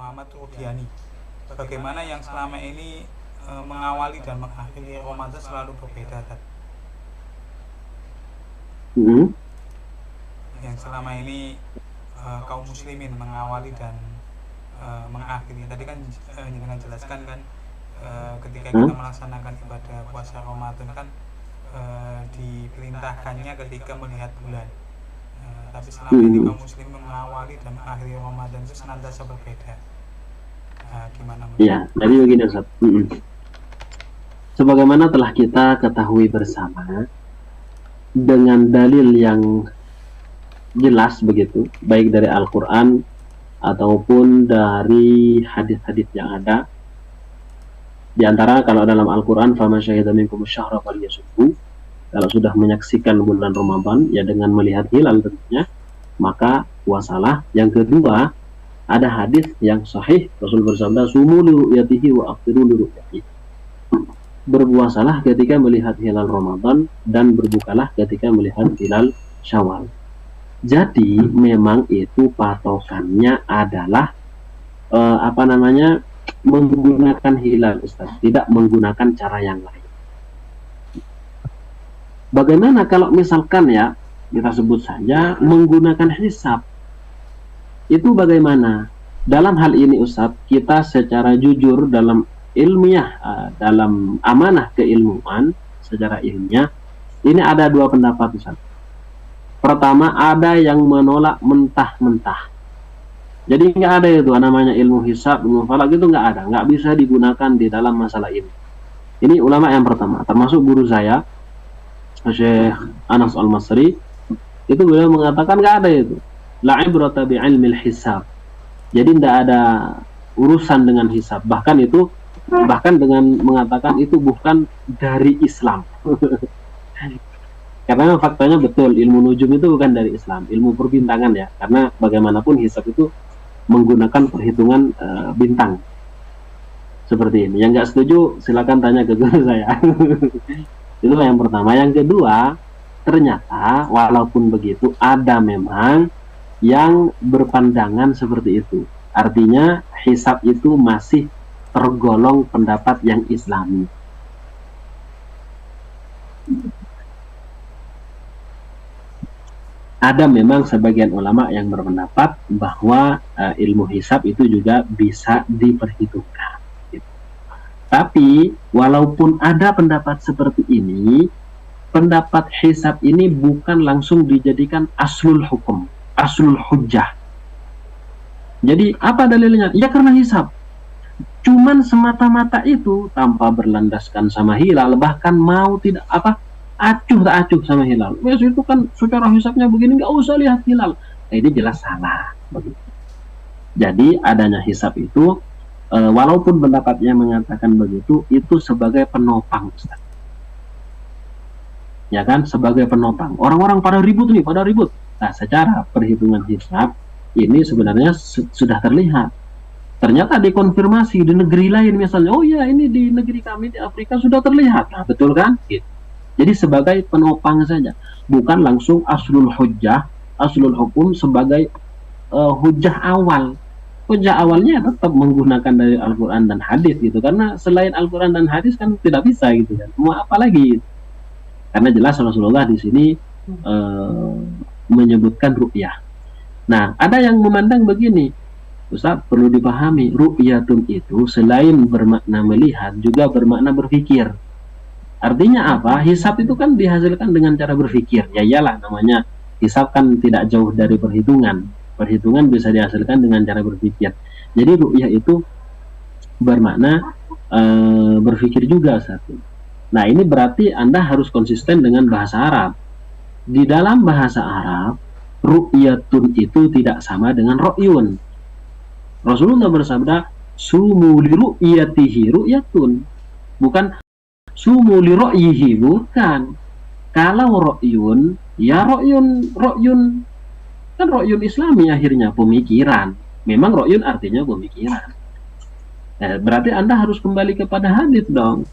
Muhammad Rudiani. Bagaimana yang selama ini mengawali dan mengakhiri Ramadan selalu berbeda, Tad? Yang selama ini kaum muslimin mengawali dan mengakhiri. Tadi kan dengan jelaskan kan ketika kita melaksanakan ibadah puasa Ramadan kan diperintahkannya ketika melihat bulan. Tapi selama ini kaum muslim mengawali dan mengakhiri Ramadan itu senantiasa berbeda. Gimana? Ya, jadi begini Ustaz. Sebagaimana telah kita ketahui bersama, dengan dalil yang jelas begitu, baik dari Al-Quran ataupun dari hadis-hadis yang ada. Di antara kalau dalam Al-Quran, فَمَنْ شَهِدَ مِنْكُمُ الشَّهْرَ فَلْيَصُمْهُ, kalau sudah menyaksikan bulan Ramadan, ya dengan melihat hilal tentunya, maka puasalah. Yang kedua, ada hadis yang sahih, Rasul bersabda, "Sumu li ru'yatihi wa aftiru li ru'yatihi." Berpuasalah ketika melihat hilal Ramadan dan berbukalah ketika melihat hilal Syawal. Jadi memang itu patokannya adalah menggunakan hilal, Ustaz, tidak menggunakan cara yang lain. Bagaimana kalau misalkan ya kita sebut saja menggunakan hisab? Itu bagaimana? Dalam hal ini Ustaz, kita secara jujur dalam ilmiah, dalam amanah keilmuan secara ilmiah, ini ada dua pendapat Ustaz. Pertama, ada yang menolak mentah-mentah. Jadi nggak ada itu namanya ilmu hisab, ilmu falak, itu nggak ada, nggak bisa digunakan di dalam masalah ini. Ini ulama yang pertama, termasuk guru saya, Syekh Anas Al-Masri, itu beliau mengatakan nggak ada itu. La ibrata bi ilmil hisab. Jadi nggak ada urusan dengan hisab. Bahkan dengan mengatakan itu bukan dari Islam. Karena faktanya betul, ilmu nujum itu bukan dari Islam, ilmu perbintangan ya. Karena bagaimanapun hisab itu menggunakan perhitungan bintang. Seperti ini. Yang nggak setuju silakan tanya ke guru saya. Itulah yang pertama. Yang kedua, ternyata walaupun begitu ada memang yang berpandangan seperti itu. Artinya hisab itu masih tergolong pendapat yang Islami. Ada memang sebagian ulama yang berpendapat bahwa ilmu hisab itu juga bisa diperhitungkan. Gitu. Tapi walaupun ada pendapat seperti ini, pendapat hisab ini bukan langsung dijadikan aslul hukum, aslul hujjah. Jadi apa dalilnya? Ya karena hisab. Cuman semata-mata itu tanpa berlandaskan sama hilal, bahkan mau tidak acuh tak acuh sama hilal. Wes itu kan secara hisabnya begini, nggak usah lihat hilal. Nah, ini jelas salah. Begitu. Jadi adanya hisab itu, walaupun pendapatnya mengatakan begitu, itu sebagai penopang, Ustaz. Ya kan, sebagai penopang. Orang-orang pada ribut. Nah, secara perhitungan hisab ini sebenarnya sudah terlihat. Ternyata dikonfirmasi di negeri lain misalnya, oh ya ini di negeri kami di Afrika sudah terlihat. Nah, betul kan? Gitu. Jadi sebagai penopang saja, bukan langsung aslul hujjah, aslul hukum sebagai hujjah awal. Hujjah awalnya tetap menggunakan dari Al-Quran dan hadis gitu, karena selain Al-Quran dan hadis kan tidak bisa gitu kan. Mau apa lagi? Gitu. Karena jelas Rasulullah di sini menyebutkan ru'yah. Nah, ada yang memandang begini. Ustaz, perlu dipahami, ru'yatun itu selain bermakna melihat, juga bermakna berpikir. Artinya apa? Hisab itu kan dihasilkan dengan cara berpikir. Ya iyalah, namanya hisab kan tidak jauh dari perhitungan. Perhitungan bisa dihasilkan dengan cara berpikir. Jadi ru'yah itu bermakna berpikir juga satu. Nah, ini berarti Anda harus konsisten dengan bahasa Arab. Di dalam bahasa Arab, ru'yatun itu tidak sama dengan ro'yun. Rasulullah bersabda, sumu li ru'yatihi ru'yatun. Bukan sumu li ru'yihi, bukan. Kalau ro'yun, ya ro'yun kan ro'yun Islami akhirnya, pemikiran. Memang ro'yun artinya pemikiran. Berarti Anda harus kembali kepada hadis dong.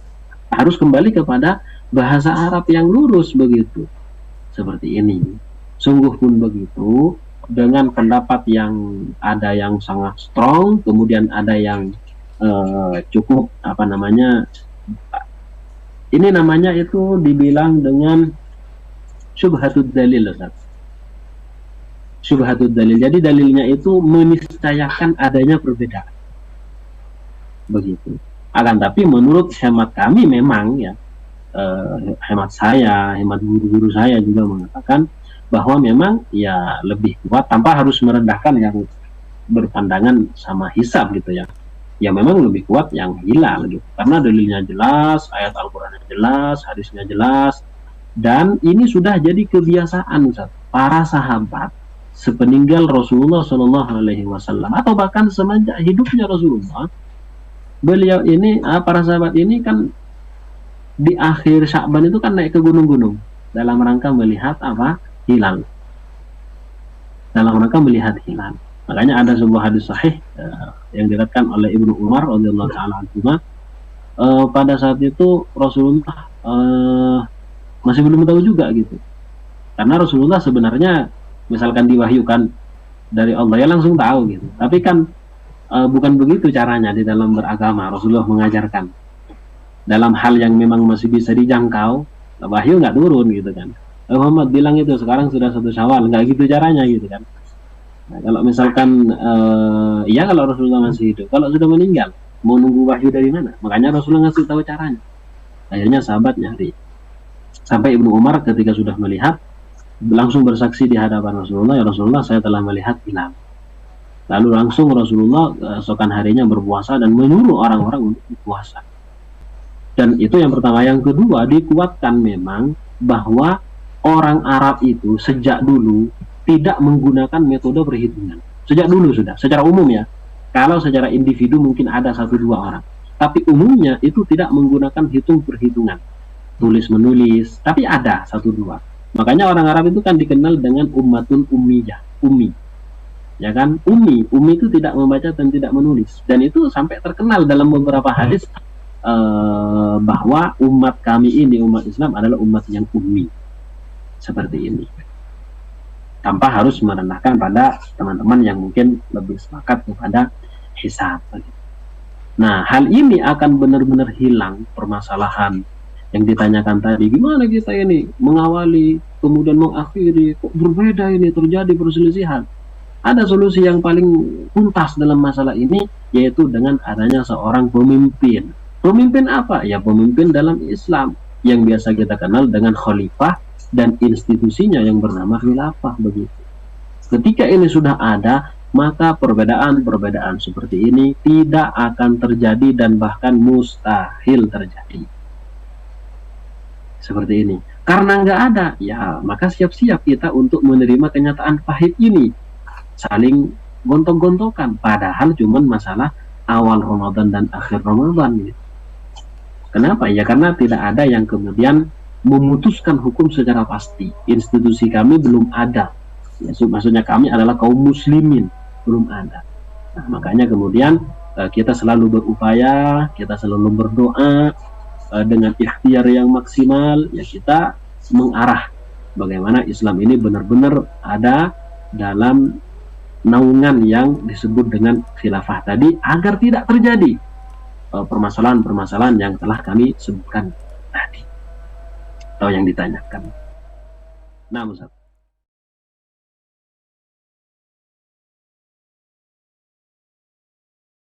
Harus kembali kepada bahasa Arab yang lurus begitu. Seperti ini. Sungguh pun begitu, dengan pendapat yang ada yang sangat strong, kemudian ada yang cukup apa namanya, ini namanya itu dibilang dengan syubhatud dalil, Ustaz. Syubhatud dalil. Jadi dalilnya itu meniscayakan adanya perbedaan. Begitu. Akan tapi menurut hemat kami memang ya, hemat saya, hemat guru-guru saya juga mengatakan bahwa memang ya lebih kuat tanpa harus merendahkan yang berpandangan sama hisab gitu ya. Ya memang lebih kuat yang hilal gitu. Karena dalilnya jelas, ayat Al-Qur'annya jelas, hadisnya jelas, dan ini sudah jadi kebiasaan Ustaz, para sahabat sepeninggal Rasulullah Shallallahu Alaihi Wasallam atau bahkan semenjak hidupnya Rasulullah, beliau ini para sahabat ini kan di akhir Sya'ban itu kan naik ke gunung-gunung dalam rangka melihat apa? Hilal. Dalam rangka melihat hilal. Makanya ada sebuah hadis sahih yang diriwayatkan oleh Ibnu Umar radhiyallahu taala anhu, pada saat itu Rasulullah masih belum tahu juga gitu. Karena Rasulullah sebenarnya misalkan diwahyukan dari Allah ya langsung tahu gitu. Tapi kan bukan begitu caranya di dalam beragama. Rasulullah mengajarkan dalam hal yang memang masih bisa dijangkau, wahyu nggak turun gitu kan. Muhammad bilang itu sekarang sudah 1 Syawal, nggak gitu caranya gitu kan. Nah, kalau misalkan ya kalau Rasulullah masih hidup, kalau sudah meninggal mau nunggu wahyu dari mana? Makanya Rasulullah ngasih tahu caranya. Akhirnya sahabat nyari. Sampai Ibnu Umar ketika sudah melihat langsung bersaksi di hadapan Rasulullah, ya Rasulullah saya telah melihat hilal. Lalu langsung Rasulullah esokan harinya berpuasa dan menyuruh orang-orang untuk berpuasa. Dan itu yang pertama. Yang kedua, dikuatkan memang bahwa orang Arab itu sejak dulu tidak menggunakan metode perhitungan. Sejak dulu sudah, secara umum ya. Kalau secara individu mungkin ada 1-2 orang. Tapi umumnya itu tidak menggunakan perhitungan. Tulis menulis, tapi ada 1-2. Makanya orang Arab itu kan dikenal dengan ummatun ummiyah, ummi. Ya kan? Ummi itu tidak membaca dan tidak menulis. Dan itu sampai terkenal dalam beberapa hadis bahwa umat kami ini, umat Islam adalah umat yang ummi. Seperti ini. Tanpa harus merendahkan pada teman-teman yang mungkin lebih sepakat kepada hisab. Nah, hal ini akan benar-benar hilang permasalahan yang ditanyakan tadi. Gimana kita ini mengawali, kemudian mengakhiri, kok berbeda ini, terjadi perselisihan. Ada solusi yang paling tuntas dalam masalah ini, yaitu dengan adanya seorang pemimpin. Pemimpin apa? Ya pemimpin dalam Islam, yang biasa kita kenal dengan khalifah, dan institusinya yang bernama khilafah begitu. Ketika ini sudah ada, maka perbedaan-perbedaan seperti ini tidak akan terjadi dan bahkan mustahil terjadi. Seperti ini. Karena nggak ada, ya maka siap-siap kita untuk menerima kenyataan pahit ini. Saling gontok-gontokan, padahal cuman masalah awal Ramadan dan akhir Ramadan gitu. Kenapa? Ya karena tidak ada yang kemudian memutuskan hukum secara pasti. Institusi kami belum ada. Ya, maksudnya kami adalah kaum muslimin, belum ada. Nah, makanya kemudian kita selalu berupaya, kita selalu berdoa dengan ikhtiar yang maksimal, ya kita mengarah bagaimana Islam ini benar-benar ada dalam naungan yang disebut dengan khilafah tadi, agar tidak terjadi permasalahan-permasalahan yang telah kami sebutkan tadi atau yang ditanyakan. Nah, Ustaz.